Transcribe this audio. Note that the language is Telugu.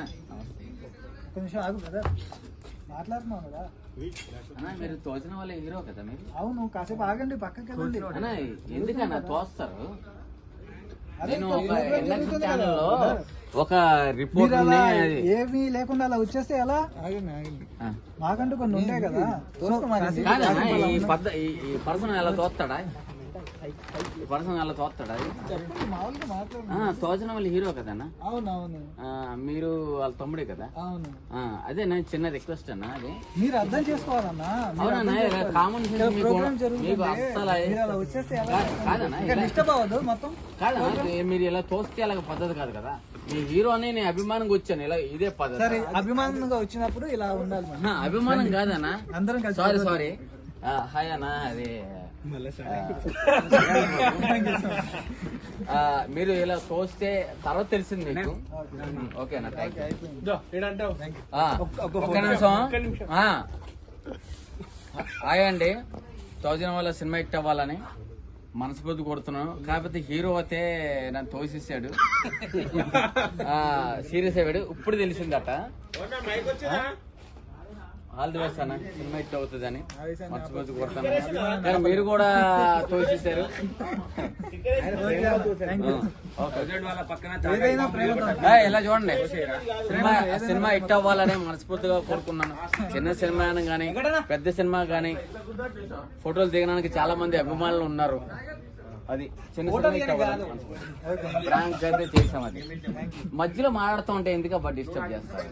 ఒక్క నిమిషం ఆగు బ్రదర్, మాట్లాడుతున్నావు కదా అన్నా. మీరు తోచిన వాళ్ళ హీరో కదా మీరు. అవును, కాసేపు ఆగండి, పక్కకి వెళ్ళండి. అన్నా ఎందుకన్నా తోస్తారు? అదే నేను ఇంకా ఒక program NX జరుగుతుంది ఛానల్లో కదా. ఒక మీరు రిపోర్ట్ అలా ఏమీ లేకుండా అలా వచ్చేస్తే ఎలా? మాకంటూ కొన్ని ఉంటాయి కదా. కాదన్నా, ఈ పర్సన్ ఎలా తోస్తాడా? ఈ పర్సన్ ఎలా తోస్తాడా? మామూలుగా మాట్లాడు. తోచిన వాళ్ళ హీరో కదన్నా. అవునవును మీరు వాళ్ళ తమ్ముడే కదా. అవును, అదే నేను చిన్న రిక్వెస్ట్ అన్నా. అది మీరు అర్థం చేసుకోవాలన్నా. అవునన్నా, కామన్ సెన్స్ ప్రోగ్రామ్ మీకు జరుగుతుంది, అస్సలు మీరు అలా వచ్చేస్తే ఎలా? కాదన్నా, ఇంకా డిస్టర్బ్ అవ్వదు మొత్తం. కాదన్నా, మీరు ఇలా తోస్తే అలాగ పద్ధతి కాదు కదా. మీ హీరోని నేను అభిమానంగా వచ్చాను, ఇలా ఇదే పద్ధతి. సరే, అభిమానంగా వచ్చినప్పుడు ఇలా ఉండాలి మనం. అభిమానం కాదన్నా, అందరం కలిసి. సారీ హాయ్ అన్నా. అది మీరు ఇలా తోస్తే తర్వాత తెలిసింది మీకు. ఓకేనా, థ్యాంక్ యూ. ఒక్క నిమిషం. హాయ్ అండి. 1000 వల్ల సినిమా హిట్ అవ్వాలని మనస్ఫూర్తి కొడుతున్నాను. కాకపోతే హీరో అయితే నన్ను తోసేసాడు, సీరియస్ అయ్యాడు. ఇప్పుడు తెలిసిందట. ఆల్ ది బెస్ట్ అన్న, సినిమా హిట్ అవుతుందని మనస్ఫూర్తి కొడతాను. కానీ మీరు కూడా తోసేసారు. ఇలా చూడండి, సినిమా హిట్ అవ్వాలని మనస్ఫూర్తిగా కోరుకున్నాను. చిన్న సినిమా గానీ పెద్ద సినిమా గానీ ఫోటోలు దిగడానికి చాలా మంది అభిమానులు ఉన్నారు. అది చిన్న సినిమా హిట్ అవ్వాలి. ప్రాంక్ అయితే చేసాం. అది మధ్యలో మాట్లాడుతూ ఉంటే ఎందుకు డిస్టర్బ్ చేస్తారు?